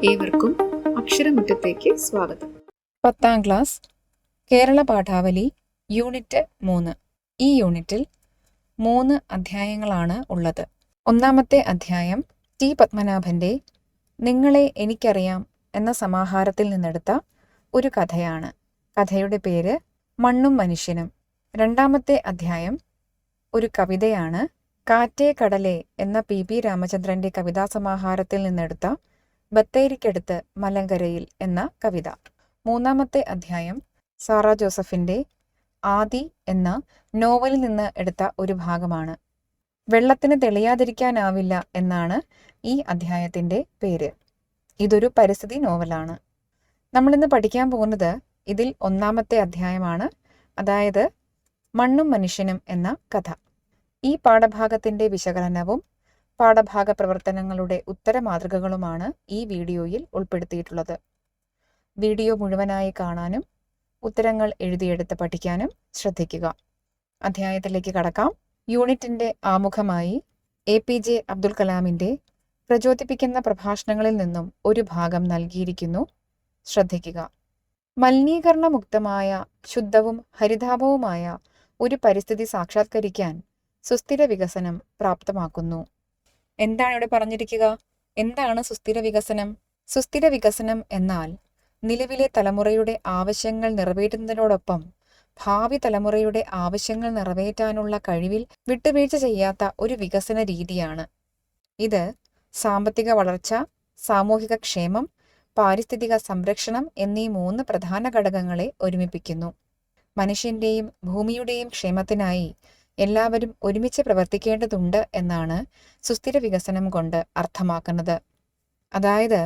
ഏവർക്കും അക്ഷരമുറ്റത്തേക്ക് സ്വാഗതം. 10ാം class Kerala പാഠാവലി unit 3. ഈ യൂണിറ്റിൽ 3 അധ്യായങ്ങളാണ് ഉള്ളത്. 1ാമത്തെ അധ്യായം ടി പത്മനാഭന്റെ നിങ്ങളെ എനിക്കറിയാം എന്ന സമാഹാരത്തിൽ നിന്നെടുത്ത ഒരു കഥയാണ്. കഥയുടെ പേര് മണ്ണും മനുഷ്യനും. 2ാമത്തെ അധ്യായം ഒരു കവിതയാണ്. കാറ്റേ കടലേ എന്ന പി രാമചന്ദ്രന്റെ കവിതാസമാഹാരത്തിൽ നിന്നെടുത്ത ബത്തേരിക്കടുത്ത് മലങ്കരയിൽ എന്ന കവിത. 3ാമത്തെ അധ്യായം സാറാ ജോസഫിന്റെ ആദി എന്ന നോവലിൽ നിന്ന് എടുത്ത ഒരു ഭാഗമാണ്. വെള്ളത്തിന് തെളിയാതിരിക്കാനാവില്ല എന്നാണ് ഈ അധ്യായത്തിന്റെ പേര്. ഇതൊരു പരിസ്ഥിതി നോവലാണ്. നമ്മളിന്ന് പഠിക്കാൻ പോകുന്നത് ഇതിൽ 1ാമത്തെ അധ്യായമാണ്, അതായത് മണ്ണും മനുഷ്യനും എന്ന കഥ. ഈ പാഠഭാഗത്തിന്റെ വിശകലനവും പാഠഭാഗ പ്രവർത്തനങ്ങളുടെ ഉത്തരമാതൃകകളുമാണ് ഈ വീഡിയോയിൽ ഉൾപ്പെടുത്തിയിട്ടുള്ളത്. വീഡിയോ മുഴുവനായി കാണാനും ഉത്തരങ്ങൾ എഴുതിയെടുത്ത് പഠിക്കാനും ശ്രദ്ധിക്കുക. അധ്യായത്തിലേക്ക് കടക്കാം. യൂണിറ്റിന്റെ ആമുഖമായി APJ അബ്ദുൽ കലാമിന്റെ പ്രചോദിപ്പിക്കുന്ന പ്രഭാഷണങ്ങളിൽ നിന്നും ഒരു ഭാഗം നൽകിയിരിക്കുന്നു. ശ്രദ്ധിക്കുക. മലിനീകരണമുക്തമായ ശുദ്ധവും ഹരിതാഭവുമായ ഒരു പരിസ്ഥിതി സാക്ഷാത്കരിക്കാൻ സുസ്ഥിര വികസനം പ്രാപ്തമാക്കുന്നു. എന്താണ് ഇവിടെ പറഞ്ഞിരിക്കുക? എന്താണ് സുസ്ഥിര വികസനം? സുസ്ഥിര വികസനം എന്നാൽ നിലവിലെ തലമുറയുടെ ആവശ്യങ്ങൾ നിറവേറ്റുന്നതിനോടൊപ്പം ഭാവി തലമുറയുടെ ആവശ്യങ്ങൾ നിറവേറ്റാനുള്ള കഴിവിൽ വിട്ടുവീഴ്ച ചെയ്യാത്ത ഒരു വികസന രീതിയാണ്. ഇത് സാമ്പത്തിക വളർച്ച, സാമൂഹിക ക്ഷേമം, പാരിസ്ഥിതിക സംരക്ഷണം എന്നീ 3 പ്രധാന ഘടകങ്ങളെ ഒരുമിപ്പിക്കുന്നു. മനുഷ്യന്റെയും ഭൂമിയുടെയും ക്ഷേമത്തിനായി എല്ലാവരും ഒരുമിച്ച് പ്രവർത്തിക്കേണ്ടതുണ്ട് എന്നാണ് സുസ്ഥിര വികസനം കൊണ്ട് അർത്ഥമാക്കുന്നത്. അതായത്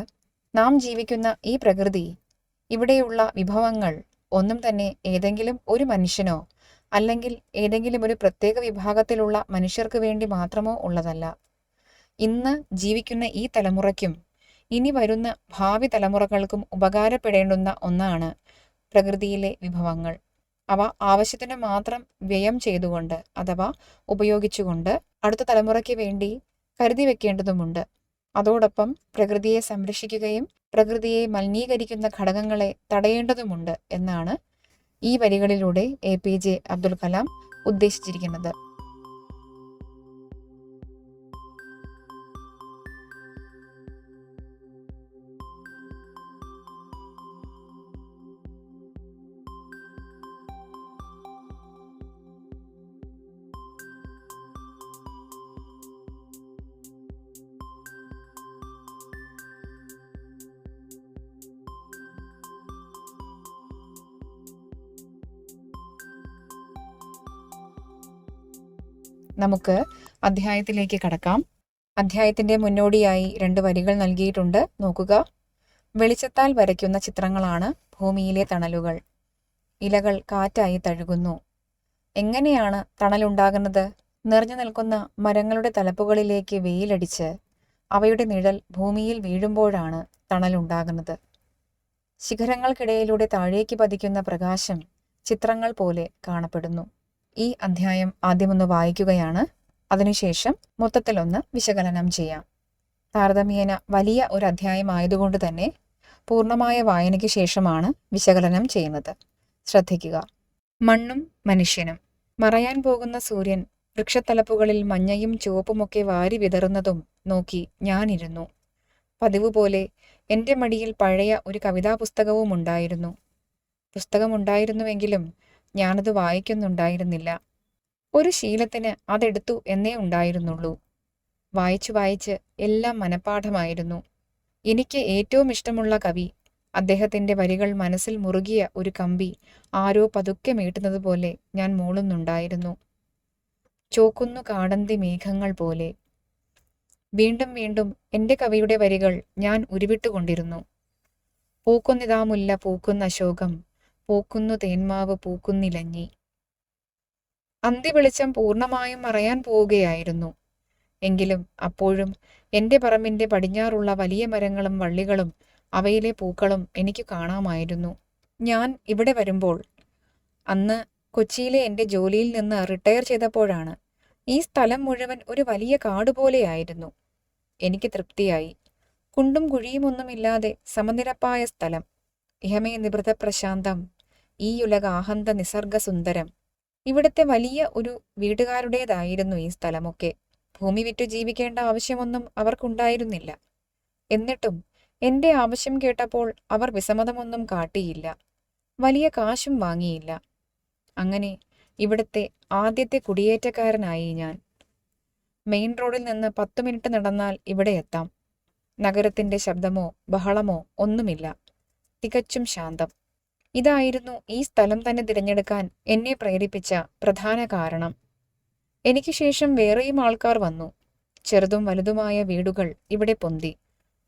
നാം ജീവിക്കുന്ന ഈ പ്രകൃതി, ഇവിടെയുള്ള വിഭവങ്ങൾ ഒന്നും തന്നെ ഏതെങ്കിലും ഒരു മനുഷ്യനോ അല്ലെങ്കിൽ ഏതെങ്കിലും ഒരു പ്രത്യേക വിഭാഗത്തിലുള്ള മനുഷ്യർക്ക് വേണ്ടി മാത്രമോ ഉള്ളതല്ല. ഇന്ന് ജീവിക്കുന്ന ഈ തലമുറയ്ക്കും ഇനി വരുന്ന ഭാവി തലമുറകൾക്കും ഉപകാരപ്പെടേണ്ടുന്ന ഒന്നാണ് പ്രകൃതിയിലെ വിഭവങ്ങൾ. അവ ആവശ്യത്തിന് മാത്രം വ്യയം ചെയ്തുകൊണ്ട് അഥവാ ഉപയോഗിച്ചുകൊണ്ട് അടുത്ത തലമുറയ്ക്ക് വേണ്ടി കരുതി വെക്കേണ്ടതുമുണ്ട്. അതോടൊപ്പം പ്രകൃതിയെ സംരക്ഷിക്കുകയും പ്രകൃതിയെ മലിനീകരിക്കുന്ന ഘടകങ്ങളെ തടയേണ്ടതുമുണ്ട് എന്നാണ് ഈ വരികളിലൂടെ APJ അബ്ദുൽ കലാം ഉദ്ദേശിച്ചിരിക്കുന്നത്. നമുക്ക് അധ്യായത്തിലേക്ക് കടക്കാം. അധ്യായത്തിന്റെ മുന്നോടിയായി 2 വരികൾ നൽകിയിട്ടുണ്ട്. നോക്കുക. വെളിച്ചത്താൽ വരയ്ക്കുന്ന ചിത്രങ്ങളാണ് ഭൂമിയിലെ തണലുകൾ. ഇലകൾ കാറ്റായി തഴുകുന്നു. എങ്ങനെയാണ് തണലുണ്ടാകുന്നത്? നിറഞ്ഞു നിൽക്കുന്ന മരങ്ങളുടെ തലപ്പുകളിലേക്ക് വെയിലടിച്ച് അവയുടെ നിഴൽ ഭൂമിയിൽ വീഴുമ്പോഴാണ് തണലുണ്ടാകുന്നത്. ശിഖരങ്ങൾക്കിടയിലൂടെ താഴേക്ക് പതിക്കുന്ന പ്രകാശം ചിത്രങ്ങൾ പോലെ കാണപ്പെടുന്നു. ഈ അധ്യായം ആദ്യമൊന്ന് വായിക്കുകയാണ്. അതിനുശേഷം മൊത്തത്തിലൊന്ന് വിശകലനം ചെയ്യാം. താരതമ്യേന വലിയ ഒരു അധ്യായമായതുകൊണ്ട് തന്നെ പൂർണ്ണമായ വായനയ്ക്ക് ശേഷമാണ് വിശകലനം ചെയ്യുന്നത്. ശ്രദ്ധിക്കുക. മണ്ണും മനുഷ്യനും. മറയാൻ പോകുന്ന സൂര്യൻ വൃക്ഷത്തലപ്പുകളിൽ മഞ്ഞയും ചുവപ്പുമൊക്കെ വാരി വിതറുന്നതും നോക്കി ഞാനിരുന്നു. പതിവ് പോലെ എൻ്റെ മടിയിൽ പഴയ ഒരു കവിതാ പുസ്തകവുമുണ്ടായിരുന്നു. പുസ്തകമുണ്ടായിരുന്നുവെങ്കിലും ഞാനത് വായിക്കുന്നുണ്ടായിരുന്നില്ല. ഒരു ശീലത്തിന് അതെടുത്തു എന്നേ ഉണ്ടായിരുന്നുള്ളൂ. വായിച്ചു വായിച്ച് എല്ലാം മനഃപ്പാഠമായിരുന്നു. എനിക്ക് ഏറ്റവും ഇഷ്ടമുള്ള കവി, അദ്ദേഹത്തിന്റെ വരികൾ മനസ്സിൽ മുറുകിയ ഒരു കമ്പി ആരോ പതുക്കെ മീട്ടുന്നത് പോലെ ഞാൻ മൂളുന്നുണ്ടായിരുന്നു. ചോക്കുന്നു കാടന്തി മേഘങ്ങൾ പോലെ. വീണ്ടും വീണ്ടും എൻ്റെ കവിയുടെ വരികൾ ഞാൻ ഉരുവിട്ടുകൊണ്ടിരുന്നു. പൂക്കുന്നിതാ മുല്ല പൂക്കുന്ന അശോകം, പൂക്കുന്നു തേന്മാവ് പൂക്കുന്നിലഞ്ഞി. അന്തിവെളിച്ചം പൂർണ്ണമായും മറയാൻ പോവുകയായിരുന്നു. എങ്കിലും അപ്പോഴും എൻ്റെ പറമ്പിൻ്റെ പടിഞ്ഞാറുള്ള വലിയ മരങ്ങളും വള്ളികളും അവയിലെ പൂക്കളും എനിക്ക് കാണാമായിരുന്നു. ഞാൻ ഇവിടെ വരുമ്പോൾ, അന്ന് കൊച്ചിയിലെ എൻ്റെ ജോലിയിൽ നിന്ന് റിട്ടയർ ചെയ്തപ്പോഴാണ്, ഈ സ്ഥലം മുഴുവൻ ഒരു വലിയ കാട് പോലെയായിരുന്നു. എനിക്ക് തൃപ്തിയായി. കുണ്ടും കുഴിയുമൊന്നുമില്ലാതെ സമനിരപ്പായ സ്ഥലം. ഇഹമേ നിഭൃത പ്രശാന്തം, ഈ ഉലക ആഹന്ത നിസർഗ സുന്ദരം. ഇവിടുത്തെ വലിയ ഒരു വീട്ടുകാരുടേതായിരുന്നു ഈ സ്ഥലമൊക്കെ. ഭൂമി വിറ്റു ജീവിക്കേണ്ട ആവശ്യമൊന്നും അവർക്കുണ്ടായിരുന്നില്ല. എന്നിട്ടും എന്റെ ആവശ്യം കേട്ടപ്പോൾ അവർ വിസമ്മതമൊന്നും കാട്ടിയില്ല. വലിയ കാശും വാങ്ങിയില്ല. അങ്ങനെ ഇവിടുത്തെ ആദ്യത്തെ കുടിയേറ്റക്കാരനായി ഞാൻ. മെയിൻ റോഡിൽ നിന്ന് 10 മിനിറ്റ് നടന്നാൽ ഇവിടെ എത്താം. നഗരത്തിന്റെ ശബ്ദമോ ബഹളമോ ഒന്നുമില്ല. തികച്ചും ശാന്തം. ഇതായിരുന്നു ഈ സ്ഥലം തന്നെ തിരഞ്ഞെടുക്കാൻ എന്നെ പ്രേരിപ്പിച്ച പ്രധാന കാരണം. എനിക്ക് ശേഷം വേറെയും ആൾക്കാർ വന്നു. ചെറുതും വലുതുമായ വീടുകൾ ഇവിടെ പൊന്തി.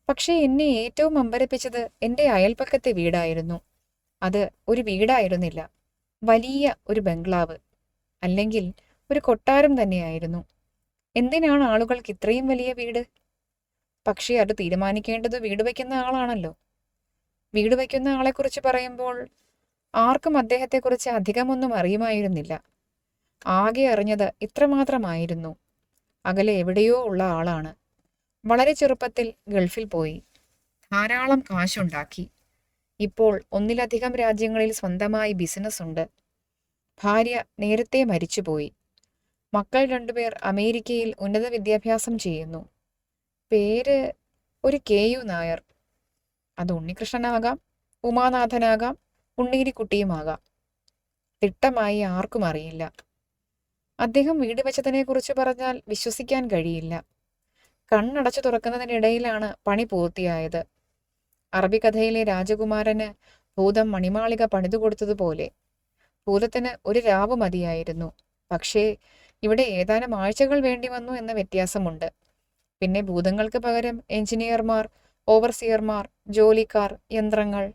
പക്ഷേ എന്നെ ഏറ്റവും അമ്പരപ്പിച്ചത് എന്റെ അയൽപ്പക്കത്തെ വീടായിരുന്നു. അത് ഒരു വീടായിരുന്നില്ല, വലിയ ഒരു ബംഗ്ലാവ്, അല്ലെങ്കിൽ ഒരു കൊട്ടാരം തന്നെയായിരുന്നു. എന്തിനാണ് ആളുകൾക്ക് ഇത്രയും വലിയ വീട്? പക്ഷേ അത് തീരുമാനിക്കേണ്ടത് വീട് വയ്ക്കുന്ന ആളാണല്ലോ. വീട് വയ്ക്കുന്ന ആളെക്കുറിച്ച് പറയുമ്പോൾ ആർക്കും അദ്ദേഹത്തെക്കുറിച്ച് അധികമൊന്നും അറിയുമായിരുന്നില്ല. ആകെ അറിഞ്ഞത് ഇത്രമാത്രമായിരുന്നു: അകലെ എവിടെയോ ഉള്ള ആളാണ്. വളരെ ചെറുപ്പത്തിൽ ഗൾഫിൽ പോയി, ധാരാളം കാശുണ്ടാക്കി. ഇപ്പോൾ ഒന്നിലധികം രാജ്യങ്ങളിൽ സ്വന്തമായി ബിസിനസ് ഉണ്ട്. ഭാര്യ നേരത്തെ മരിച്ചുപോയി. മക്കൾ 2 പേർ അമേരിക്കയിൽ ഉന്നത വിദ്യാഭ്യാസം ചെയ്യുന്നു. പേര് ഒരു KU നായർ. അത് ഉണ്ണികൃഷ്ണനാകാം, ഉമാനാഥനാകാം, ഉണ്ണീരിക്കുട്ടിയുമാകാം. തിട്ടമായി ആർക്കും അറിയില്ല. അദ്ദേഹം വീട് വെച്ചതിനെക്കുറിച്ച് പറഞ്ഞാൽ വിശ്വസിക്കാൻ കഴിയില്ല. കണ്ണടച്ചു തുറക്കുന്നതിനിടയിലാണ് പണി പൂർത്തിയായത്. അറബിക്കഥയിലെ രാജകുമാരന് ഭൂതം മണിമാളിക പണിതു കൊടുത്തതുപോലെ. ഭൂതത്തിന് ഒരു രാവ് മതിയായിരുന്നു. പക്ഷേ ഇവിടെ ഏതാനും ആഴ്ചകൾ വേണ്ടി വന്നു എന്ന വ്യത്യാസമുണ്ട്. പിന്നെ ഭൂതങ്ങൾക്ക് പകരം എഞ്ചിനീയർമാർ, ഓവർസിയർമാർ, ജോലിക്കാർ, യന്ത്രങ്ങൾ.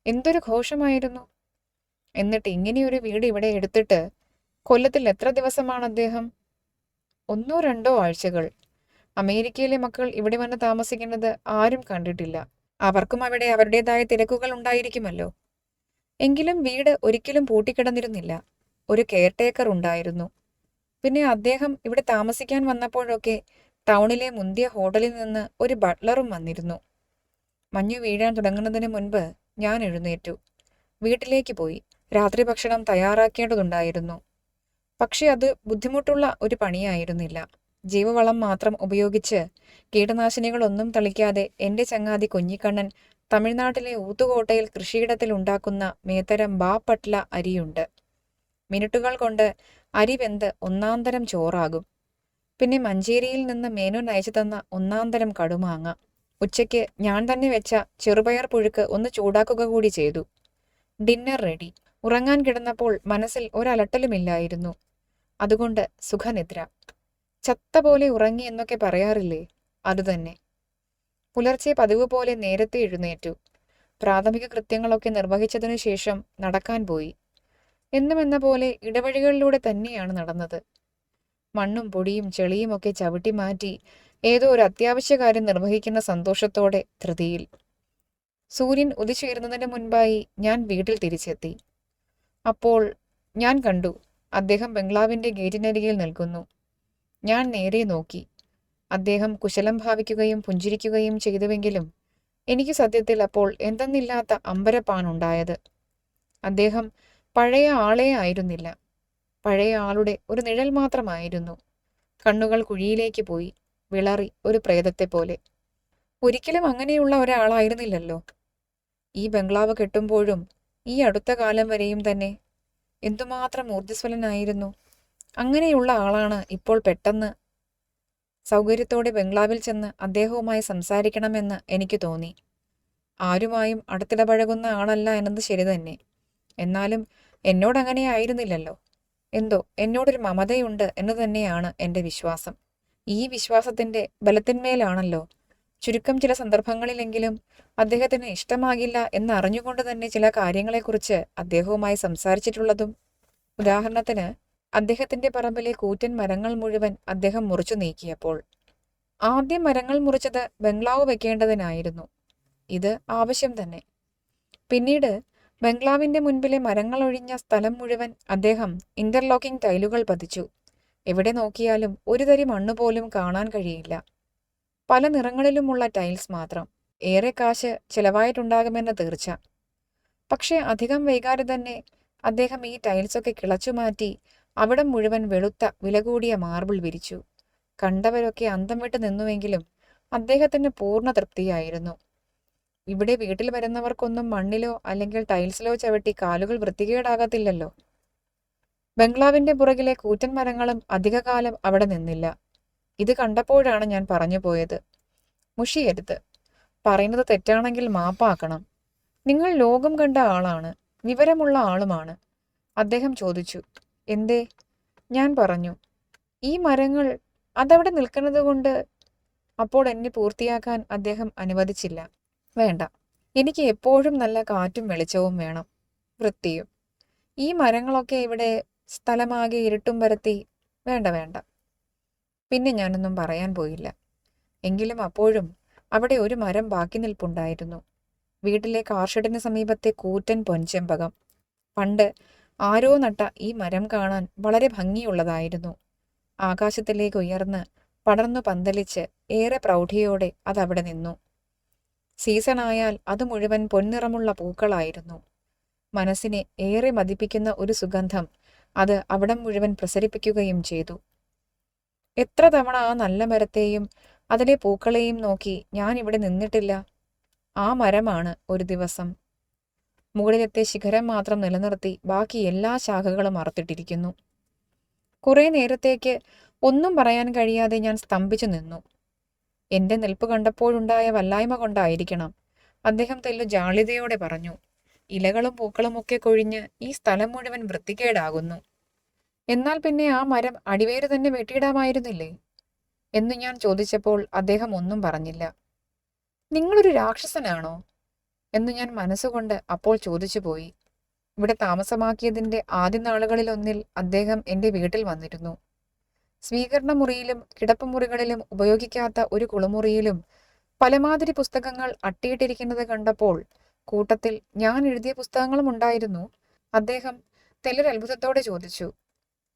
എന്തൊരു ഘോഷമായിരുന്നു! എന്നിട്ട് ഇങ്ങനെയൊരു വീട് ഇവിടെ എടുത്തിട്ട് കൊല്ലത്തിൽ എത്ര ദിവസമാണ് അദ്ദേഹം? 1-2 ആഴ്ചകൾ. അമേരിക്കയിലെ മക്കൾ ഇവിടെ വന്ന് താമസിക്കുന്നത് ആരും കണ്ടിട്ടില്ല. അവർക്കും അവിടെ അവരുടേതായ തിരക്കുകൾ ഉണ്ടായിരിക്കുമല്ലോ. എങ്കിലും വീട് ഒരിക്കലും പൂട്ടിക്കിടന്നിരുന്നില്ല. ഒരു കെയർടേക്കർ ഉണ്ടായിരുന്നു. പിന്നെ അദ്ദേഹം ഇവിടെ താമസിക്കാൻ വന്നപ്പോഴൊക്കെ ടൗണിലെ മുന്തിയ ഹോട്ടലിൽ നിന്ന് ഒരു ബട്ട്ലറും വന്നിരുന്നു. മഞ്ഞു വീഴാൻ തുടങ്ങുന്നതിന് മുൻപ് ഞാൻ എഴുന്നേറ്റു. വീട്ടിലേക്ക് പോയി. രാത്രി ഭക്ഷണം തയ്യാറാക്കേണ്ടതുണ്ടായിരുന്നു. പക്ഷെ അത് ബുദ്ധിമുട്ടുള്ള ഒരു പണിയായിരുന്നില്ല. ജൈവവളം മാത്രം ഉപയോഗിച്ച്, കീടനാശിനികളൊന്നും തളിക്കാതെ എന്റെ ചങ്ങാതി കുഞ്ഞിക്കണ്ണൻ തമിഴ്നാട്ടിലെ ഊത്തുകോട്ടയിൽ കൃഷിയിടത്തിൽ ഉണ്ടാക്കുന്ന മേത്തരം ബാപ്പട്ല അരിയുണ്ട്. മിനിറ്റുകൾ കൊണ്ട് അരി വെന്ത് ഒന്നാന്തരം ചോറാകും. പിന്നെ മഞ്ചേരിയിൽ നിന്ന് മേനോൻ അയച്ചു തന്ന ഒന്നാന്തരം കടുമാങ്ങ. ഉച്ചയ്ക്ക് ഞാൻ തന്നെ വെച്ച ചെറുപയർ പുഴുക്ക് ഒന്ന് ചൂടാക്കുക കൂടി ചെയ്തു. Dinner ready. ഉറങ്ങാൻ കിടന്നപ്പോൾ മനസ്സിൽ ഒരലട്ടലുമില്ലായിരുന്നു. അതുകൊണ്ട് സുഖനിദ്ര. ചത്ത പോലെ ഉറങ്ങി എന്നൊക്കെ പറയാറില്ലേ, അതുതന്നെ. പുലർച്ചെ പതിവ് പോലെ നേരത്തെ എഴുന്നേറ്റു. പ്രാഥമിക കൃത്യങ്ങളൊക്കെ നിർവഹിച്ചതിനു ശേഷം നടക്കാൻ പോയി. എന്നുമെന്ന പോലെ ഇടവഴികളിലൂടെ തന്നെയാണ് നടന്നത്. മണ്ണും പൊടിയും ചെളിയും ഒക്കെ ചവിട്ടി മാറ്റി ഏതോ ഒരു അത്യാവശ്യ കാര്യം നിർവഹിക്കുന്ന സന്തോഷത്തോടെ ധൃതിയിൽ. സൂര്യൻ ഉദിച്ചുയരുന്നതിന് മുൻപായി ഞാൻ വീട്ടിൽ തിരിച്ചെത്തി. അപ്പോൾ ഞാൻ കണ്ടു, അദ്ദേഹം ബംഗ്ലാവിന്റെ ഗേറ്റിനരികിൽ നിൽക്കുന്നു. ഞാൻ നേരെ നോക്കി. അദ്ദേഹം കുശലം ഭാവിക്കുകയും പുഞ്ചിരിക്കുകയും ചെയ്തുവെങ്കിലും എനിക്ക് സത്യത്തിൽ അപ്പോൾ എന്തെന്നില്ലാത്ത അമ്പരപ്പാണുണ്ടായത്. അദ്ദേഹം പഴയ ആളേ ആയിരുന്നില്ല. പഴയ ആളുടെ ഒരു നിഴൽ മാത്രമായിരുന്നു. കണ്ണുകൾ കുഴിയിലേക്ക് പോയി, വിളറി ഒരു പ്രേതത്തെ പോലെ. ഒരിക്കലും അങ്ങനെയുള്ള ഒരാളായിരുന്നില്ലല്ലോ. ഈ ബംഗ്ലാവ് കെട്ടുമ്പോഴും ഈ അടുത്ത കാലം വരെയും തന്നെ എന്തുമാത്രം ഊർജ്ജസ്വലനായിരുന്നു. അങ്ങനെയുള്ള ആളാണ് ഇപ്പോൾ പെട്ടെന്ന് സൗകര്യത്തോടെ ബംഗ്ലാവിൽ ചെന്ന് അദ്ദേഹവുമായി സംസാരിക്കണമെന്ന് എനിക്ക് തോന്നി. ആരുമായും അടുത്തിടപഴകുന്ന ആളല്ല എന്നത് ശരി തന്നെ. എന്നാലും എന്നോടങ്ങനെ ആയിരുന്നില്ലല്ലോ. എന്തോ എന്നോടൊരു മമതയുണ്ട് എന്ന് തന്നെയാണ് എൻ്റെ വിശ്വാസം. ഈ വിശ്വാസത്തിന്റെ ബലത്തിന്മേലാണല്ലോ ചുരുക്കം ചില സന്ദർഭങ്ങളിലെങ്കിലും അദ്ദേഹത്തിന് ഇഷ്ടമാകില്ല എന്നറിഞ്ഞുകൊണ്ട് തന്നെ ചില കാര്യങ്ങളെക്കുറിച്ച് അദ്ദേഹവുമായി സംസാരിച്ചിട്ടുള്ളതും. ഉദാഹരണത്തിന്, അദ്ദേഹത്തിന്റെ പറമ്പിലെ കൂറ്റൻ മരങ്ങൾ മുഴുവൻ അദ്ദേഹം മുറിച്ചു നീക്കിയപ്പോൾ. ആദ്യം മരങ്ങൾ മുറിച്ചത് ബംഗ്ലാവ് വെക്കേണ്ടതിനായിരുന്നു. ഇത് ആവശ്യം തന്നെ. പിന്നീട് ബംഗ്ലാവിന്റെ മുൻപിലെ മരങ്ങൾ ഒഴിഞ്ഞ സ്ഥലം മുഴുവൻ അദ്ദേഹം ഇന്റർലോക്കിംഗ് ടൈലുകൾ പതിച്ചു. എവിടെ നോക്കിയാലും ഒരു തരി മണ്ണുപോലും കാണാൻ കഴിയില്ല. പല നിറങ്ങളിലുമുള്ള ടൈൽസ് മാത്രം. ഏറെ കാശ് ചിലവായിട്ടുണ്ടാകുമെന്ന് തീർച്ച. പക്ഷേ അധികം വൈകാതെ തന്നെ അദ്ദേഹം ഈ ടൈൽസൊക്കെ കിളച്ചുമാറ്റി അവിടം മുഴുവൻ വെളുത്ത വില കൂടിയ മാർബിൾ വിരിച്ചു. കണ്ടവരൊക്കെ അന്തം വിട്ട് നിന്നുവെങ്കിലും അദ്ദേഹത്തിന് പൂർണ്ണ തൃപ്തിയായിരുന്നു. ഇവിടെ വീട്ടിൽ വരുന്നവർക്കൊന്നും മണ്ണിലോ അല്ലെങ്കിൽ ടൈൽസിലോ ചവിട്ടി കാലുകൾ വൃത്തികേടാകത്തില്ലല്ലോ. ബംഗ്ലാവിന്റെ പുറകിലെ കൂറ്റൻ മരങ്ങളും അധികകാലം അവിടെ നിന്നില്ല. ഇത് കണ്ടപ്പോഴാണ് ഞാൻ പറഞ്ഞു പോയത്. മുഷിയരുത്. പറയുന്നത് തെറ്റാണെങ്കിൽ മാപ്പാക്കണം. നിങ്ങൾ ലോകം കണ്ട ആളാണ്, വിവരമുള്ള ആളുമാണ്. അദ്ദേഹം ചോദിച്ചു. എന്തേ? ഞാൻ പറഞ്ഞു, ഈ മരങ്ങൾ അതവിടെ നിൽക്കുന്നത് കൊണ്ട്. അപ്പോൾ എന്നെ പൂർത്തിയാക്കാൻ അദ്ദേഹം അനുവദിച്ചില്ല. വേണ്ട, എനിക്ക് എപ്പോഴും നല്ല കാറ്റും വെളിച്ചവും വേണം, വൃത്തിയും. ഈ മരങ്ങളൊക്കെ ഇവിടെ സ്ഥലമാകെ ഇരുട്ടും പരത്തി. വേണ്ട വേണ്ട. പിന്നെ ഞാനൊന്നും പറയാൻ പോയില്ല. എങ്കിലും അപ്പോഴും അവിടെ ഒരു മരം ബാക്കി നിൽപ്പുണ്ടായിരുന്നു. വീട്ടിലെ കാർഷെഡിന് സമീപത്തെ കൂറ്റൻ പൊൻചെമ്പകം. പണ്ട് ആരോ നട്ട ഈ മരം കാണാൻ വളരെ ഭംഗിയുള്ളതായിരുന്നു. ആകാശത്തിലേക്ക് ഉയർന്ന് പടർന്നു പന്തലിച്ച് ഏറെ പ്രൗഢിയോടെ അതവിടെ നിന്നു. സീസണായാൽ അത് മുഴുവൻ പൊൻനിറമുള്ള പൂക്കളായിരുന്നു. മനസ്സിനെ ഏറെ മതിപ്പിക്കുന്ന ഒരു സുഗന്ധം അത് അവിടം മുഴുവൻ പ്രസരിപ്പിക്കുകയും ചെയ്തു. എത്ര തവണ ആ നല്ല മരത്തെയും അതിലെ പൂക്കളെയും നോക്കി ഞാൻ ഇവിടെ നിന്നിട്ടില്ല. ആ മരമാണ് ഒരു ദിവസം. മുകളിലത്തെ ശിഖരം മാത്രം നിലനിർത്തി ബാക്കി എല്ലാ ശാഖകളും അറുത്തിട്ടിരിക്കുന്നു. കുറെ നേരത്തേക്ക് ഒന്നും പറയാൻ കഴിയാതെ ഞാൻ സ്തംഭിച്ചു നിന്നു. എന്റെ നിൽപ്പ് കണ്ടപ്പോഴുണ്ടായ വല്ലായ്മ കൊണ്ടായിരിക്കണം. അദ്ദേഹം തെല്ലു ജാള്യതയോടെ പറഞ്ഞു. ഇലകളും പൂക്കളുമൊക്കെ കൊഴിഞ്ഞ് ഈ സ്ഥലം മുഴുവൻ വൃത്തികേടാകുന്നു. എന്നാൽ പിന്നെ ആ മരം അടിവേര് തന്നെ വെട്ടിയിടാമായിരുന്നില്ലേ എന്ന് ഞാൻ ചോദിച്ചപ്പോൾ അദ്ദേഹം ഒന്നും പറഞ്ഞില്ല. നിങ്ങളൊരു രാക്ഷസനാണോ എന്ന് ഞാൻ മനസ്സുകൊണ്ട് അപ്പോൾ ചോദിച്ചു പോയി. ഇവിടെ താമസമാക്കിയതിൻ്റെ ആദ്യ നാളുകളിലൊന്നിൽ അദ്ദേഹം എൻ്റെ വീട്ടിൽ വന്നിരുന്നു. സ്വീകരണ മുറിയിലും കിടപ്പുമുറികളിലും ഉപയോഗിക്കാത്ത ഒരു കുളിമുറിയിലും പലമാതിരി പുസ്തകങ്ങൾ അട്ടിയിട്ടിരിക്കുന്നത് കണ്ടപ്പോൾ കൂട്ടത്തിൽ ഞാൻ എഴുതിയ പുസ്തകങ്ങളും ഉണ്ടായിരുന്നു. അദ്ദേഹം തെല്ലൊരത്ഭുതത്തോടെ ചോദിച്ചു,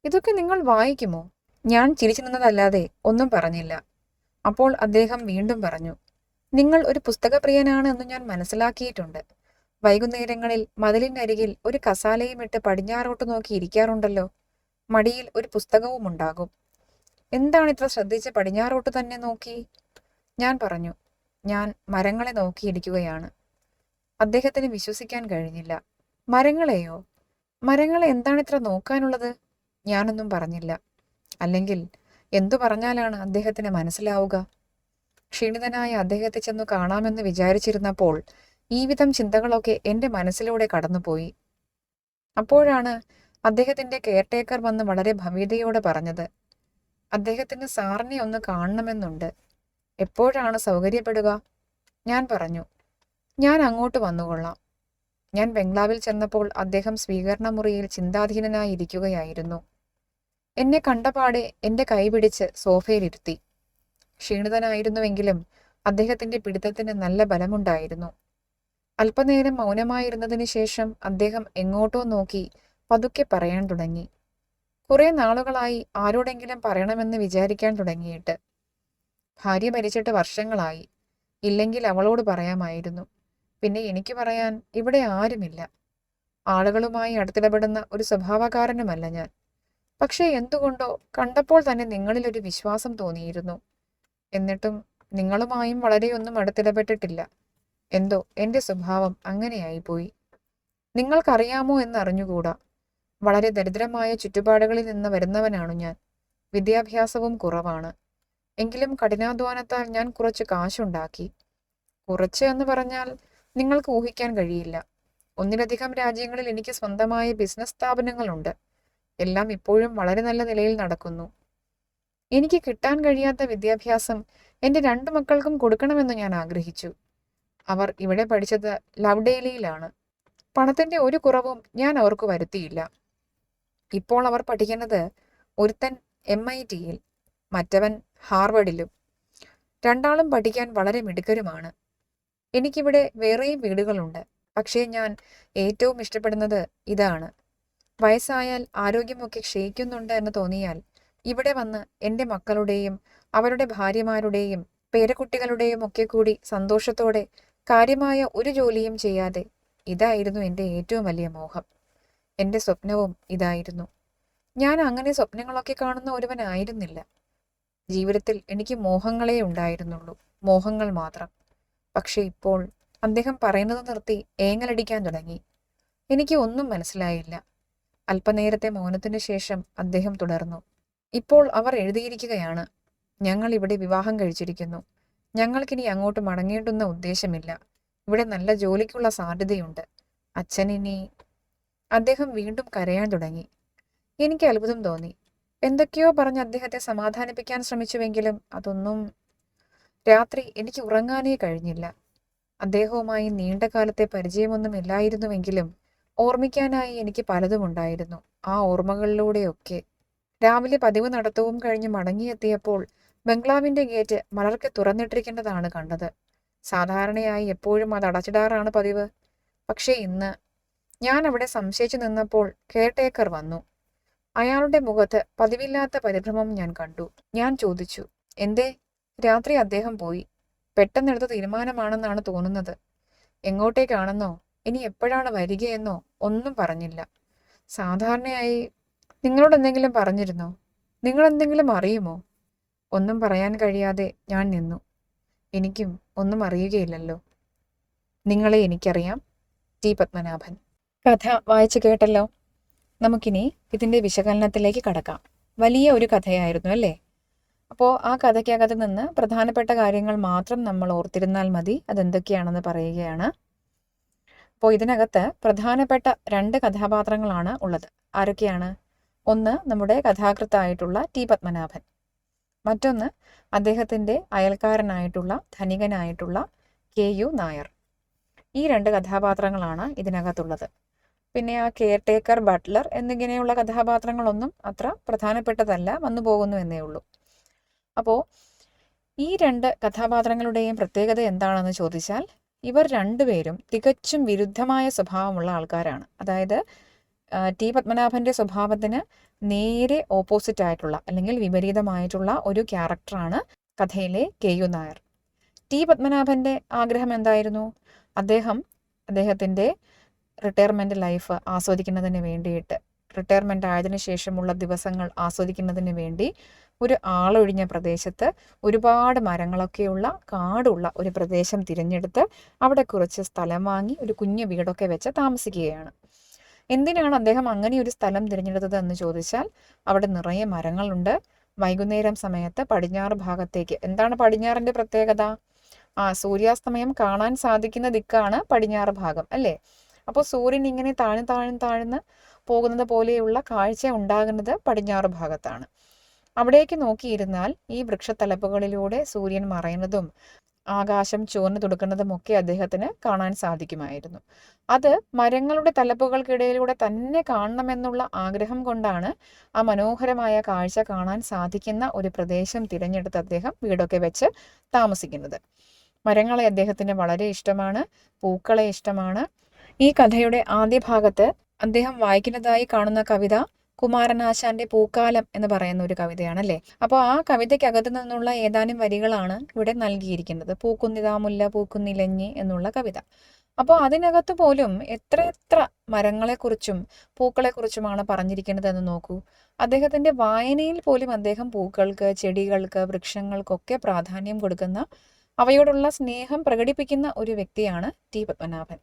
ഇതൊക്കെ നിങ്ങൾ വായിക്കുമോ? ഞാൻ ചിരിച്ചു നിന്നതല്ലാതെ ഒന്നും പറഞ്ഞില്ല. അപ്പോൾ അദ്ദേഹം വീണ്ടും പറഞ്ഞു, നിങ്ങൾ ഒരു പുസ്തകപ്രിയനാണ് എന്ന് ഞാൻ മനസ്സിലാക്കിയിട്ടുണ്ട്. വൈകുന്നേരങ്ങളിൽ മതിലിനരികിൽ ഒരു കസാലയും ഇട്ട് പടിഞ്ഞാറോട്ട് നോക്കി ഇരിക്കാറുണ്ടല്ലോ. മടിയിൽ ഒരു പുസ്തകവും ഉണ്ടാകും. എന്താണ് ഇത്ര ശ്രദ്ധിച്ച് പടിഞ്ഞാറോട്ട് തന്നെ നോക്കി? ഞാൻ പറഞ്ഞു, ഞാൻ മരങ്ങളെ നോക്കിയിരിക്കുകയാണ്. അദ്ദേഹത്തിന് വിശ്വസിക്കാൻ കഴിഞ്ഞില്ല. മരങ്ങളെയോ? മരങ്ങളെ എന്താണ് ഇത്ര നോക്കാനുള്ളത്? ഞാനൊന്നും പറഞ്ഞില്ല. അല്ലെങ്കിൽ എന്തു പറഞ്ഞാലാണ് അദ്ദേഹത്തിന് മനസ്സിലാവുക? ക്ഷീണിതനായ അദ്ദേഹത്തെ ചെന്നു കാണാമെന്ന് വിചാരിച്ചിരുന്നപ്പോൾ ഈ വിധം ചിന്തകളൊക്കെ എൻ്റെ മനസ്സിലൂടെ കടന്നുപോയി. അപ്പോഴാണ് അദ്ദേഹത്തിൻ്റെ കെയർടേക്കർ വന്ന് വളരെ ഭവ്യതയോടെ പറഞ്ഞത്, അദ്ദേഹത്തിന് സാറിനെ ഒന്ന് കാണണമെന്നുണ്ട്. എപ്പോഴാണ് സൗകര്യപ്പെടുക? ഞാൻ പറഞ്ഞു, ഞാൻ അങ്ങോട്ട് വന്നുകൊള്ളാം. ഞാൻ ബംഗ്ലാവിൽ ചെന്നപ്പോൾ അദ്ദേഹം സ്വീകരണ മുറിയിൽ ചിന്താധീനനായി ഇരിക്കുകയായിരുന്നു. എന്നെ കണ്ടപാടെ എൻ്റെ കൈ പിടിച്ച് സോഫയിലിരുത്തി. ക്ഷീണിതനായിരുന്നുവെങ്കിലും അദ്ദേഹത്തിൻ്റെ പിടുത്തത്തിന് നല്ല ബലമുണ്ടായിരുന്നു. അല്പനേരം മൗനമായിരുന്നതിന് ശേഷം അദ്ദേഹം എങ്ങോട്ടോ നോക്കി പതുക്കെ പറയാൻ തുടങ്ങി. കുറെ നാളുകളായി ആരോടെങ്കിലും പറയണമെന്ന് വിചാരിക്കാൻ തുടങ്ങിയിട്ട്. ഭാര്യ മരിച്ചിട്ട് വർഷങ്ങളായി. ഇല്ലെങ്കിൽ അവളോട് പറയാമായിരുന്നു. പിന്നെ എനിക്ക് പറയാൻ ഇവിടെ ആരുമില്ല. ആളുകളുമായി അടുത്തിടപെടുന്ന ഒരു സ്വഭാവക്കാരനുമല്ല ഞാൻ. പക്ഷേ എന്തുകൊണ്ടോ കണ്ടപ്പോൾ തന്നെ നിങ്ങളിലൊരു വിശ്വാസം തോന്നിയിരുന്നു. എന്നിട്ടും നിങ്ങളുമായും വളരെയൊന്നും അടുത്തിടപെട്ടിട്ടില്ല. എന്തോ എൻ്റെ സ്വഭാവം അങ്ങനെയായിപ്പോയി. നിങ്ങൾക്കറിയാമോ എന്നറിഞ്ഞുകൂടാ. വളരെ ദരിദ്രമായ ചുറ്റുപാടുകളിൽ നിന്ന് വരുന്നവനാണു ഞാൻ. വിദ്യാഭ്യാസവും കുറവാണ്. എങ്കിലും കഠിനാധ്വാനത്താൽ ഞാൻ കുറച്ച് കാശുണ്ടാക്കി. കുറച്ച് എന്ന് പറഞ്ഞാൽ നിങ്ങൾക്ക് ഊഹിക്കാൻ കഴിയില്ല. ഒന്നിലധികം രാജ്യങ്ങളിൽ എനിക്ക് സ്വന്തമായ ബിസിനസ് സ്ഥാപനങ്ങളുണ്ട്. എല്ലാം ഇപ്പോഴും വളരെ നല്ല നിലയിൽ നടക്കുന്നു. എനിക്ക് കിട്ടാൻ കഴിയാത്ത വിദ്യാഭ്യാസം എൻ്റെ 2 മക്കൾക്കും കൊടുക്കണമെന്ന് ഞാൻ ആഗ്രഹിച്ചു. അവർ ഇവിടെ പഠിച്ചത് ലവ്ഡേലിയിലാണ്. പണത്തിൻ്റെ ഒരു കുറവും ഞാൻ അവർക്ക് വരുത്തിയില്ല. ഇപ്പോൾ അവർ പഠിക്കുന്നത് ഒരുത്തൻ MITയിൽ, മറ്റവൻ ഹാർവർഡിലും. രണ്ടാളും പഠിക്കാൻ വളരെ മിടുക്കരുമാണ്. എനിക്കിവിടെ വേറെയും വീടുകളുണ്ട്. പക്ഷേ ഞാൻ ഏറ്റവും ഇഷ്ടപ്പെടുന്നത് ഇതാണ്. വയസ്സായാൽ ആരോഗ്യമൊക്കെ ക്ഷയിക്കുന്നുണ്ട് എന്ന് തോന്നിയാൽ ഇവിടെ വന്ന് എൻ്റെ മക്കളുടെയും അവരുടെ ഭാര്യമാരുടെയും പേരക്കുട്ടികളുടെയും ഒക്കെ കൂടി സന്തോഷത്തോടെ കാര്യമായ ഒരു ജോലിയും ചെയ്യാതെ ഇതായിരുന്നു എൻ്റെ ഏറ്റവും വലിയ മോഹം. എൻ്റെ സ്വപ്നവും ഇതായിരുന്നു. ഞാൻ അങ്ങനെ സ്വപ്നങ്ങളൊക്കെ കാണുന്ന ഒരുവനായിരുന്നില്ല. ജീവിതത്തിൽ എനിക്ക് മോഹങ്ങളേ ഉണ്ടായിരുന്നുള്ളൂ, മോഹങ്ങൾ മാത്രം. പക്ഷെ ഇപ്പോൾ അദ്ദേഹം പറയുന്നത് നിർത്തി ഏങ്ങലടിക്കാൻ തുടങ്ങി. എനിക്ക് ഒന്നും മനസ്സിലായില്ല. അല്പനേരത്തെ മൗനത്തിന് ശേഷം അദ്ദേഹം തുടർന്നു. ഇപ്പോൾ അവർ എഴുതിയിരിക്കുകയാണ്, ഞങ്ങൾ ഇവിടെ വിവാഹം കഴിച്ചിരിക്കുന്നു. ഞങ്ങൾക്കിനി അങ്ങോട്ട് മടങ്ങേണ്ടുന്ന ഉദ്ദേശമില്ല. ഇവിടെ നല്ല ജോലിക്കുള്ള സാധ്യതയുണ്ട്. അച്ഛനിനി... അദ്ദേഹം വീണ്ടും കരയാൻ തുടങ്ങി. എനിക്ക് അത്ഭുതം തോന്നി. എന്തൊക്കെയോ പറഞ്ഞ് അദ്ദേഹത്തെ സമാധാനിപ്പിക്കാൻ ശ്രമിച്ചുവെങ്കിലും അതൊന്നും... രാത്രി എനിക്ക് ഉറങ്ങാനേ കഴിഞ്ഞില്ല. അദ്ദേഹവുമായി നീണ്ട കാലത്തെ പരിചയമൊന്നും ഇല്ലായിരുന്നുവെങ്കിലും ഓർമ്മിക്കാനായി എനിക്ക് പലതും ഉണ്ടായിരുന്നു. ആ ഓർമ്മകളിലൂടെയൊക്കെ രാവിലെ പതിവ് നടത്തവും കഴിഞ്ഞ് മടങ്ങിയെത്തിയപ്പോൾ ബംഗ്ലാവിന്റെ ഗേറ്റ് മലർക്കെ തുറന്നിട്ടിരിക്കേണ്ടതാണ് കണ്ടത്. സാധാരണയായി എപ്പോഴും അത് അടച്ചിടാറാണ് പതിവ്. പക്ഷേ ഇന്ന് ഞാൻ അവിടെ സംശയിച്ചു നിന്നപ്പോൾ കെയർടേക്കർ വന്നു. അയാളുടെ മുഖത്ത് പതിവില്ലാത്ത പരിഭ്രമം ഞാൻ കണ്ടു. ഞാൻ ചോദിച്ചു, എന്തേ? രാത്രി അദ്ദേഹം പോയി. പെട്ടെന്നെടുത്ത തീരുമാനമാണെന്നാണ് തോന്നുന്നത്. എങ്ങോട്ടേക്കാണെന്നോ ഇനി എപ്പോഴാണ് വരികയെന്നോ ഒന്നും പറഞ്ഞില്ല. സാധാരണയായി നിങ്ങളോട് എന്തെങ്കിലും പറഞ്ഞിരുന്നോ? നിങ്ങൾ എന്തെങ്കിലും അറിയുമോ? ഒന്നും പറയാൻ കഴിയാതെ ഞാൻ നിന്നു. എനിക്കും ഒന്നും അറിയുകയില്ലല്ലോ. നിങ്ങളെ എനിക്കറിയാം. ടി പത്മനാഭൻ. കഥ വായിച്ചു കേട്ടല്ലോ. നമുക്കിനി ഇതിൻ്റെ വിശകലനത്തിലേക്ക് കടക്കാം. വലിയ ഒരു കഥയായിരുന്നു അല്ലേ? അപ്പോൾ ആ കഥയ്ക്കകത്ത് നിന്ന് പ്രധാനപ്പെട്ട കാര്യങ്ങൾ മാത്രം നമ്മൾ ഓർത്തിരുന്നാൽ മതി. അതെന്തൊക്കെയാണെന്ന് പറയുകയാണ്. അപ്പോൾ ഇതിനകത്ത് പ്രധാനപ്പെട്ട 2 കഥാപാത്രങ്ങളാണ് ഉള്ളത്. ആരൊക്കെയാണ്? ഒന്ന് നമ്മുടെ കഥാകൃത്തായിട്ടുള്ള ടി പത്മനാഭൻ. മറ്റൊന്ന് അദ്ദേഹത്തിൻ്റെ അയൽക്കാരനായിട്ടുള്ള ധനികനായിട്ടുള്ള KU നായർ. ഈ 2 കഥാപാത്രങ്ങളാണ് ഇതിനകത്തുള്ളത്. പിന്നെ ആ കെയർടേക്കർ, ബട്ട്ലർ എന്നിങ്ങനെയുള്ള കഥാപാത്രങ്ങളൊന്നും അത്ര പ്രധാനപ്പെട്ടതല്ല, വന്നു പോകുന്നു എന്നേ ഉള്ളൂ. അപ്പോൾ ഈ 2 കഥാപാത്രങ്ങളുടെയും പ്രത്യേകത എന്താണെന്ന് ചോദിച്ചാൽ, ഇവർ രണ്ടുപേരും തികച്ചും വിരുദ്ധമായ സ്വഭാവമുള്ള ആൾക്കാരാണ്. അതായത് ടി പത്മനാഭന്റെ സ്വഭാവത്തിന് നേരെ ഓപ്പോസിറ്റ് ആയിട്ടുള്ള അല്ലെങ്കിൽ വിപരീതമായിട്ടുള്ള ഒരു ക്യാരക്ടറാണ് കഥയിലെ KU നായർ. ടി പത്മനാഭന്റെ ആഗ്രഹം എന്തായിരുന്നു? അദ്ദേഹത്തിൻ്റെ റിട്ടയർമെൻറ്റ് ലൈഫ് ആസ്വദിക്കുന്നതിന് വേണ്ടിയിട്ട്, റിട്ടയർമെൻ്റ് ആയതിനു ശേഷമുള്ള ദിവസങ്ങൾ ആസ്വദിക്കുന്നതിന് വേണ്ടി ഒരു ആളൊഴിഞ്ഞ പ്രദേശത്ത് ഒരുപാട് മരങ്ങളൊക്കെയുള്ള കാടുള്ള ഒരു പ്രദേശം തിരഞ്ഞെടുത്ത് അവിടെ കുറച്ച് സ്ഥലം വാങ്ങി ഒരു കുഞ്ഞു വീടൊക്കെ വെച്ച് താമസിക്കുകയാണ്. എന്തിനാണ് അദ്ദേഹം അങ്ങനെ ഒരു സ്ഥലം തിരഞ്ഞെടുത്തത് എന്ന് ചോദിച്ചാൽ, അവിടെ നിറയെ മരങ്ങളുണ്ട്. വൈകുന്നേരം സമയത്ത് പടിഞ്ഞാറ് ഭാഗത്തേക്ക്, എന്താണ് പടിഞ്ഞാറിൻ്റെ പ്രത്യേകത? സൂര്യാസ്തമയം കാണാൻ സാധിക്കുന്ന ദിക്കാണ് പടിഞ്ഞാറ് ഭാഗം അല്ലേ? അപ്പോൾ സൂര്യൻ ഇങ്ങനെ താഴ്ന്ന് പോകുന്നത് പോലെയുള്ള കാഴ്ച ഉണ്ടാകുന്നത് പടിഞ്ഞാറ് ഭാഗത്താണ്. അവിടേക്ക് നോക്കിയിരുന്നാൽ ഈ വൃക്ഷത്തലപ്പുകളിലൂടെ സൂര്യൻ മറയുന്നതും ആകാശം ചുവന്നു തുടുക്കുന്നതുമൊക്കെ അദ്ദേഹത്തിന് കാണാൻ സാധിക്കുമായിരുന്നു. അത് മരങ്ങളുടെ തലപ്പുകൾക്കിടയിലൂടെ തന്നെ കാണണമെന്നുള്ള ആഗ്രഹം കൊണ്ടാണ് ആ മനോഹരമായ കാഴ്ച കാണാൻ സാധിക്കുന്ന ഒരു പ്രദേശം തിരഞ്ഞെടുത്ത് അദ്ദേഹം വീടൊക്കെ വെച്ച് താമസിക്കുന്നത്. മരങ്ങളെ അദ്ദേഹത്തിന് വളരെ ഇഷ്ടമാണ്, പൂക്കളെ ഇഷ്ടമാണ്. ഈ കഥയുടെ ആദ്യ ഭാഗത്ത് അദ്ദേഹം വായിക്കുന്നതായി കാണുന്ന കവിത കുമാരനാശാന്റെ പൂക്കാലം എന്ന് പറയുന്ന ഒരു കവിതയാണല്ലേ. അപ്പോൾ ആ കവിതയ്ക്കകത്ത് നിന്നുള്ള ഏതാനും വരികളാണ് ഇവിടെ നൽകിയിരിക്കുന്നത്. പൂക്കുന്നിതാ മുല്ല പൂക്കുന്നിലഞ്ഞി എന്നുള്ള കവിത. അപ്പോൾ അതിനകത്ത് പോലും എത്ര മരങ്ങളെക്കുറിച്ചും പൂക്കളെക്കുറിച്ചുമാണ് പറഞ്ഞിരിക്കുന്നതെന്ന് നോക്കൂ. അദ്ദേഹത്തിൻ്റെ വായനയിൽ പോലും അദ്ദേഹം പൂക്കൾക്ക്, ചെടികൾക്ക്, വൃക്ഷങ്ങൾക്കൊക്കെ പ്രാധാന്യം കൊടുക്കുന്ന, അവയോടുള്ള സ്നേഹം പ്രകടിപ്പിക്കുന്ന ഒരു വ്യക്തിയാണ് ടി പത്മനാഭൻ,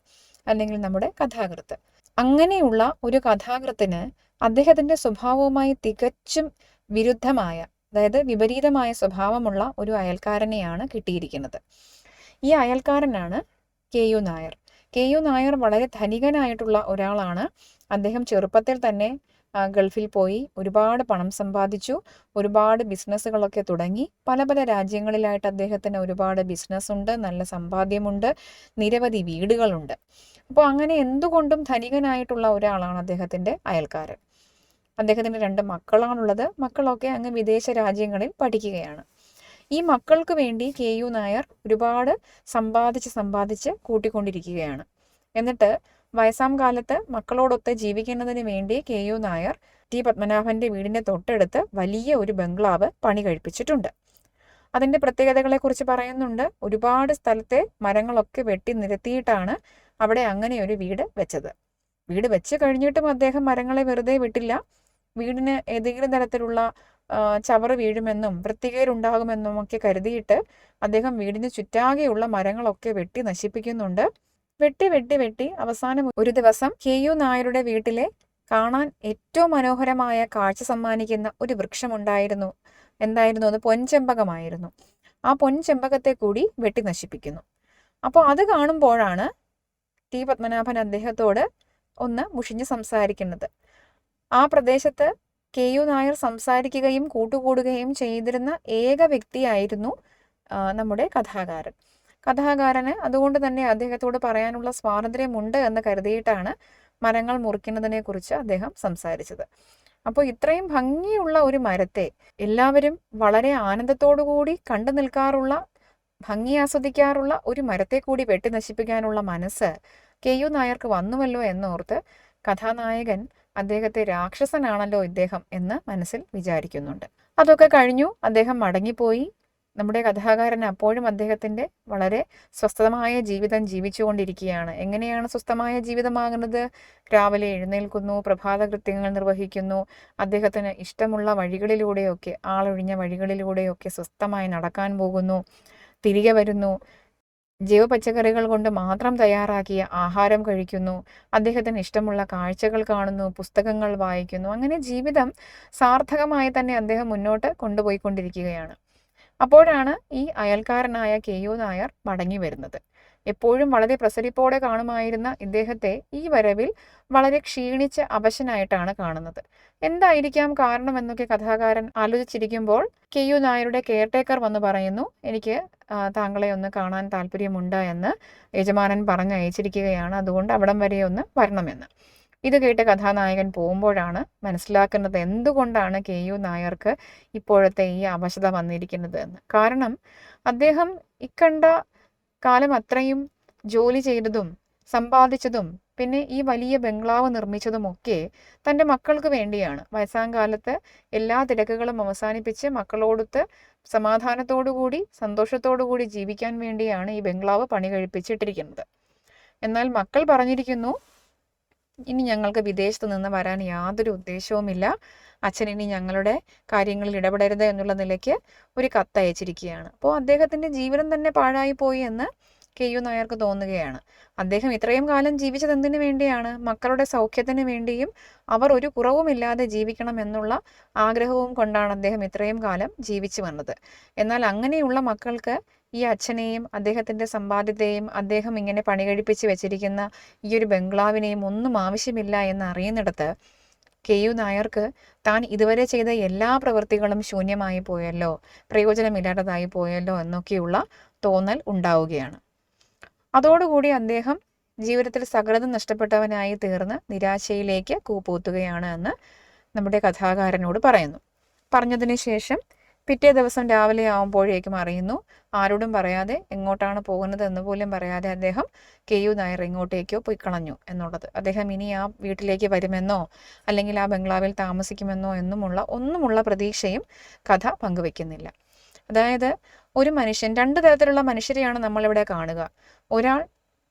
അല്ലെങ്കിൽ നമ്മുടെ കഥാകൃത്ത്. അങ്ങനെയുള്ള ഒരു കഥാകൃത്തിന് അദ്ദേഹത്തിൻ്റെ സ്വഭാവവുമായി തികച്ചും വിരുദ്ധമായ, അതായത് വിപരീതമായ സ്വഭാവമുള്ള ഒരു അയൽക്കാരനെയാണ് കിട്ടിയിരിക്കുന്നത്. ഈ അയൽക്കാരനാണ് KU നായർ. KU നായർ വളരെ ധനികനായിട്ടുള്ള ഒരാളാണ്. അദ്ദേഹം ചെറുപ്പത്തിൽ തന്നെ ഗൾഫിൽ പോയി ഒരുപാട് പണം സമ്പാദിച്ചു, ഒരുപാട് ബിസിനസ്സുകളൊക്കെ തുടങ്ങി. പല രാജ്യങ്ങളിലായിട്ട് അദ്ദേഹത്തിന് ഒരുപാട് ബിസിനസ്സുണ്ട്, നല്ല സമ്പാദ്യമുണ്ട്, നിരവധി വീടുകളുണ്ട്. അപ്പോൾ അങ്ങനെ എന്തുകൊണ്ടും ധനികനായിട്ടുള്ള ഒരാളാണ് അദ്ദേഹത്തിൻ്റെ അയൽക്കാരൻ. അദ്ദേഹത്തിന് 2 മക്കളാണുള്ളത്. മക്കളൊക്കെ അങ്ങ് വിദേശ രാജ്യങ്ങളിൽ പഠിക്കുകയാണ്. ഈ മക്കൾക്ക് വേണ്ടി KU നായർ ഒരുപാട് സമ്പാദിച്ച് കൂട്ടിക്കൊണ്ടിരിക്കുകയാണ്. എന്നിട്ട് വയസ്സാം കാലത്ത് മക്കളോടൊത്ത് ജീവിക്കുന്നതിന് വേണ്ടി KU നായർ ടി പത്മനാഭന്റെ വീടിൻ്റെ തൊട്ടടുത്ത് വലിയ ഒരു ബംഗ്ലാവ് പണി കഴിപ്പിച്ചിട്ടുണ്ട്. അതിൻ്റെ പ്രത്യേകതകളെക്കുറിച്ച് പറയുന്നുണ്ട്. ഒരുപാട് സ്ഥലത്തെ മരങ്ങളൊക്കെ വെട്ടി നിരത്തിയിട്ടാണ് അവിടെ അങ്ങനെ ഒരു വീട് വെച്ചത്. വീട് വെച്ച് കഴിഞ്ഞിട്ടും അദ്ദേഹം മരങ്ങളെ വെറുതെ വിട്ടില്ല. വീടിന് ഏതെങ്കിലും തരത്തിലുള്ള ചവറ് വീഴുമെന്നും വൃത്തികേടുണ്ടാകുമെന്നും ഒക്കെ കരുതിയിട്ട് അദ്ദേഹം വീടിന് ചുറ്റാകെയുള്ള മരങ്ങളൊക്കെ വെട്ടി നശിപ്പിക്കുന്നുണ്ട്. വെട്ടി അവസാനം ഒരു ദിവസം KU നായരുടെ വീട്ടിലെ കാണാൻ ഏറ്റവും മനോഹരമായ കാഴ്ച സമ്മാനിക്കുന്ന ഒരു വൃക്ഷമുണ്ടായിരുന്നു. എന്തായിരുന്നു അത്? പൊൻചെമ്പകമായിരുന്നു. ആ പൊൻചെമ്പകത്തെ കൂടി വെട്ടി നശിപ്പിക്കുന്നു. അപ്പോൾ അത് കാണുമ്പോഴാണ് ടി പത്മനാഭൻ അദ്ദേഹത്തോട് ഒന്ന് മുഷിഞ്ഞ് സംസാരിക്കുന്നത്. ആ പ്രദേശത്ത് KU നായർ സംസാരിക്കുകയും കൂട്ടുകൂടുകയും ചെയ്തിരുന്ന ഏക വ്യക്തിയായിരുന്നു നമ്മുടെ കഥാകാരന് അതുകൊണ്ട് തന്നെ അദ്ദേഹത്തോട് പറയാനുള്ള സ്വാതന്ത്ര്യമുണ്ട് എന്ന് കരുതിയിട്ടാണ് മരങ്ങൾ മുറിക്കുന്നതിനെ കുറിച്ച് അദ്ദേഹം സംസാരിച്ചത്. അപ്പോൾ ഇത്രയും ഭംഗിയുള്ള ഒരു മരത്തെ എല്ലാവരും വളരെ ആനന്ദത്തോടുകൂടി കണ്ടു നിൽക്കാറുള്ള, ഭംഗി ആസ്വദിക്കാറുള്ള ഒരു മരത്തെ കൂടി വെട്ടി നശിപ്പിക്കാനുള്ള മനസ്സ് KU നായർക്ക് വന്നുവല്ലോ എന്നോർത്ത് കഥാനായകൻ അദ്ദേഹത്തെ രാക്ഷസനാണല്ലോ ഇദ്ദേഹം എന്ന് മനസ്സിൽ വിചാരിക്കുന്നുണ്ട്. അതൊക്കെ കഴിഞ്ഞു അദ്ദേഹം മടങ്ങിപ്പോയി. നമ്മുടെ കഥാകാരൻ അപ്പോഴും അദ്ദേഹത്തിൻ്റെ വളരെ സ്വസ്ഥമായ ജീവിതം ജീവിച്ചുകൊണ്ടിരിക്കുകയാണ്. എങ്ങനെയാണ് സ്വസ്ഥമായ ജീവിതമാകുന്നത്? രാവിലെ എഴുന്നേൽക്കുന്നു, പ്രഭാത കൃത്യങ്ങൾ നിർവഹിക്കുന്നു, അദ്ദേഹത്തിന് ഇഷ്ടമുള്ള വഴികളിലൂടെയൊക്കെ, ആളൊഴിഞ്ഞ വഴികളിലൂടെയൊക്കെ സ്വസ്ഥമായി നടക്കാൻ പോകുന്നു, തിരികെ വരുന്നു, ജൈവ പച്ചക്കറികൾ കൊണ്ട് മാത്രം തയ്യാറാക്കിയ ആഹാരം കഴിക്കുന്നു, അദ്ദേഹത്തിന് ഇഷ്ടമുള്ള കാഴ്ചകൾ കാണുന്നു, പുസ്തകങ്ങൾ വായിക്കുന്നു. അങ്ങനെ ജീവിതം സാർത്ഥകമായി തന്നെ അദ്ദേഹം മുന്നോട്ട് കൊണ്ടുപോയിക്കൊണ്ടിരിക്കുകയാണ്. അപ്പോഴാണ് ഈ അയൽക്കാരനായ KU നായർ മടങ്ങി വരുന്നത്. എപ്പോഴും വളരെ പ്രസരിപ്പോടെ കാണുമായിരുന്ന ഇദ്ദേഹത്തെ ഈ വരവിൽ വളരെ ക്ഷീണിച്ച് അവശനായിട്ടാണ് കാണുന്നത്. എന്തായിരിക്കാം കാരണമെന്നൊക്കെ കഥാകാരൻ ആലോചിച്ചിരിക്കുമ്പോൾ KU നായരുടെ കെയർടേക്കർ വന്ന് പറയുന്നു, എനിക്ക് താങ്കളെ ഒന്ന് കാണാൻ താല്പര്യമുണ്ട് എന്ന് യജമാനൻ പറഞ്ഞയച്ചിരിക്കുകയാണ്, അതുകൊണ്ട് അവിടം വരെ ഒന്ന് വരണമെന്ന്. ഇത് കേട്ട് കഥാനായകൻ പോകുമ്പോഴാണ് മനസ്സിലാക്കുന്നത് എന്തുകൊണ്ടാണ് KU നായർക്ക് ഇപ്പോഴത്തെ ഈ അവശത വന്നിരിക്കുന്നത് എന്ന്. കാരണം അദ്ദേഹം ഇക്കണ്ട കാലം അത്രയും ജോലി ചെയ്തതും സമ്പാദിച്ചതും പിന്നെ ഈ വലിയ ബംഗ്ലാവ് നിർമ്മിച്ചതുമൊക്കെ തൻ്റെ മക്കൾക്ക് വേണ്ടിയാണ്. വയസ്സാം കാലത്ത് എല്ലാ തിരക്കുകളും അവസാനിപ്പിച്ച് മക്കളോടൊത്ത് സമാധാനത്തോടുകൂടി സന്തോഷത്തോടുകൂടി ജീവിക്കാൻ വേണ്ടിയാണ് ഈ ബംഗ്ലാവ് പണി കഴിപ്പിച്ചിട്ടിരിക്കുന്നത്. എന്നാൽ മക്കൾ പറഞ്ഞിരിക്കുന്നു, ഇനി ഞങ്ങൾക്ക് വിദേശത്ത് നിന്ന് വരാൻ യാതൊരു ഉദ്ദേശവുമില്ല, അച്ഛൻ ഇനി ഞങ്ങളുടെ കാര്യങ്ങളിൽ ഇടപെടരുത് എന്നുള്ള നിലയ്ക്ക് ഒരു കത്ത് അയച്ചിരിക്കുകയാണ്. അപ്പോൾ അദ്ദേഹത്തിൻ്റെ ജീവിതം തന്നെ പാഴായി പോയി എന്ന് KU നായർക്ക് തോന്നുകയാണ്. അദ്ദേഹം ഇത്രയും കാലം ജീവിച്ചത് എന്തിനു വേണ്ടിയാണ്? മക്കളുടെ സൗഖ്യത്തിന് വേണ്ടിയും അവർ ഒരു കുറവുമില്ലാതെ ജീവിക്കണം എന്നുള്ള ആഗ്രഹവും കൊണ്ടാണ് അദ്ദേഹം ഇത്രയും കാലം ജീവിച്ചു വന്നത്. എന്നാൽ അങ്ങനെയുള്ള മക്കൾക്ക് ഈ അച്ഛനെയും അദ്ദേഹത്തിൻ്റെ സമ്പാദ്യത്തെയും അദ്ദേഹം ഇങ്ങനെ പണി കഴിപ്പിച്ച് വെച്ചിരിക്കുന്ന ഈ ഒരു ബംഗ്ലാവിനെയും ഒന്നും ആവശ്യമില്ല എന്ന് അറിയുന്നിടത്ത് KU നായർക്ക് താൻ ഇതുവരെ ചെയ്ത എല്ലാ പ്രവൃത്തികളും ശൂന്യമായി പോയല്ലോ, പ്രയോജനമില്ലാത്തതായി പോയല്ലോ എന്നൊക്കെയുള്ള തോന്നൽ ഉണ്ടാവുകയാണ്. അതോടുകൂടി അദ്ദേഹം ജീവിതത്തിൽ സകലതും നഷ്ടപ്പെട്ടവനായി തീർന്ന് നിരാശയിലേക്ക് കൂപ്പുകുത്തുകയാണ് എന്ന് നമ്മുടെ കഥാകാരനോട് പറയുന്നു. പറഞ്ഞതിന് ശേഷം പിറ്റേ ദിവസം രാവിലെ ആവുമ്പോഴേക്കും അറിയുന്നു, ആരോടും പറയാതെ എങ്ങോട്ടാണ് പോകുന്നത് എന്ന് പോലും പറയാതെ അദ്ദേഹം KU നായർ എങ്ങോട്ടേക്കോ പോയി കളഞ്ഞു എന്നുള്ളത്. അദ്ദേഹം ഇനി ആ വീട്ടിലേക്ക് വരുമെന്നോ അല്ലെങ്കിൽ ആ ബംഗ്ലാവിൽ താമസിക്കുമെന്നോ ഒന്നുമുള്ള പ്രതീക്ഷയും കഥ പങ്കുവെക്കുന്നില്ല. അതായത് ഒരു മനുഷ്യൻ, രണ്ട് തരത്തിലുള്ള മനുഷ്യരെയാണ് നമ്മളിവിടെ കാണുക. ഒരാൾ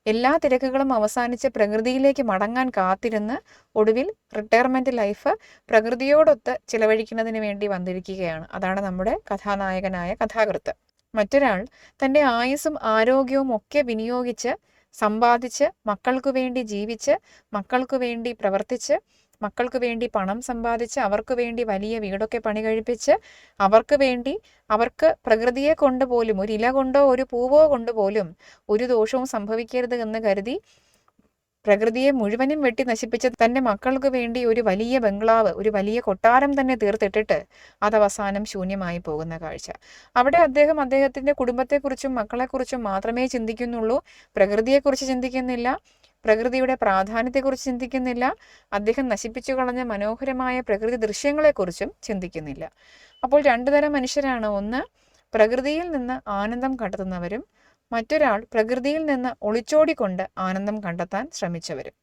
എല്ലാ തിരക്കുകളും അവസാനിച്ച് പ്രകൃതിയിലേക്ക് മടങ്ങാൻ കാത്തിരുന്ന് ഒടുവിൽ റിട്ടയർമെൻറ്റ് ലൈഫ് പ്രകൃതിയോടൊത്ത് ചിലവഴിക്കുന്നതിന് വേണ്ടി വന്നിരിക്കുകയാണ്. അതാണ് നമ്മുടെ കഥാനായകനായ കഥാകൃത്ത്. മറ്റൊരാൾ തൻ്റെ ആയുസ്സും ആരോഗ്യവും ഒക്കെ വിനിയോഗിച്ച് സമ്പാദിച്ച് മക്കൾക്ക് വേണ്ടി ജീവിച്ച് മക്കൾക്ക് വേണ്ടി പ്രവർത്തിച്ച് മക്കൾക്ക് വേണ്ടി പണം സമ്പാദിച്ച് അവർക്ക് വേണ്ടി വലിയ വീടൊക്കെ പണി കഴിപ്പിച്ച് അവർക്ക് പ്രകൃതിയെ കൊണ്ടുപോലും ഒരു ഇല കൊണ്ടോ ഒരു പൂവോ കൊണ്ടുപോലും ഒരു ദോഷവും സംഭവിക്കരുത് എന്ന് കരുതി പ്രകൃതിയെ മുഴുവനും വെട്ടി നശിപ്പിച്ച് തൻ്റെ മക്കൾക്ക് വേണ്ടി ഒരു വലിയ ബംഗ്ലാവ്, ഒരു വലിയ കൊട്ടാരം തന്നെ തീർത്തിട്ടിട്ട് അതവസാനം ശൂന്യമായി പോകുന്ന കാഴ്ച. അവിടെ അദ്ദേഹം അദ്ദേഹത്തിൻ്റെ കുടുംബത്തെക്കുറിച്ചും മക്കളെക്കുറിച്ചും മാത്രമേ ചിന്തിക്കുന്നുള്ളൂ, പ്രകൃതിയെക്കുറിച്ച് ചിന്തിക്കുന്നില്ല, പ്രകൃതിയുടെ പ്രാധാന്യത്തെക്കുറിച്ച് ചിന്തിക്കുന്നില്ല, അദ്ദേഹം നശിപ്പിച്ചു കളഞ്ഞ മനോഹരമായ പ്രകൃതി ദൃശ്യങ്ങളെക്കുറിച്ചും ചിന്തിക്കുന്നില്ല. അപ്പോൾ രണ്ടു തരം മനുഷ്യരാണ്. ഒന്ന് പ്രകൃതിയിൽ നിന്ന് ആനന്ദം കണ്ടെത്തുന്നവരും, മറ്റൊരാൾ പ്രകൃതിയിൽ നിന്ന് ഒളിച്ചോടിക്കൊണ്ട് ആനന്ദം കണ്ടെത്താൻ ശ്രമിച്ചവരും.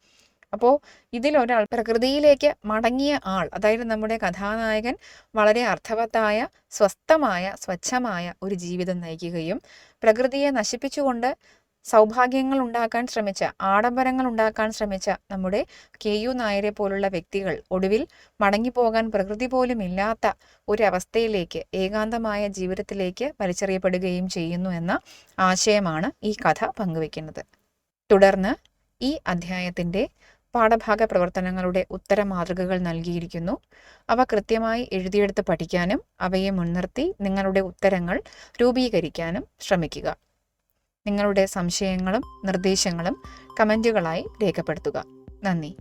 അപ്പോൾ ഇതിലൊരാൾ പ്രകൃതിയിലേക്ക് മടങ്ങിയ ആൾ, അതായത് നമ്മുടെ കഥാനായകൻ വളരെ അർത്ഥവത്തായ, സ്വസ്ഥമായ, സ്വച്ഛമായ ഒരു ജീവിതം നയിക്കുകയും പ്രകൃതിയെ നശിപ്പിച്ചുകൊണ്ട് സൗഭാഗ്യങ്ങൾ ഉണ്ടാക്കാൻ ശ്രമിച്ച, ആഡംബരങ്ങൾ ഉണ്ടാക്കാൻ ശ്രമിച്ച നമ്മുടെ KU നായരെ പോലുള്ള വ്യക്തികൾ ഒടുവിൽ മടങ്ങിപ്പോകാൻ പ്രകൃതി പോലും ഇല്ലാത്ത ഒരവസ്ഥയിലേക്ക്, ഏകാന്തമായ ജീവിതത്തിലേക്ക് വലിച്ചെറിയപ്പെടുകയും ചെയ്യുന്നു എന്ന ആശയമാണ് ഈ കഥ പങ്കുവെക്കുന്നത്. തുടർന്ന് ഈ അധ്യായത്തിൻ്റെ പാഠഭാഗ പ്രവർത്തനങ്ങളുടെ ഉത്തര മാതൃകകൾ നൽകിയിരിക്കുന്നു. അവ കൃത്യമായി എഴുതിയെടുത്ത് പഠിക്കാനും അവയെ മുൻനിർത്തി നിങ്ങളുടെ ഉത്തരങ്ങൾ രൂപീകരിക്കാനും ശ്രമിക്കുക. നിങ്ങളുടെ സംശയങ്ങളും നിർദ്ദേശങ്ങളും കമൻറ്റുകളായി രേഖപ്പെടുത്തുക. നന്ദി.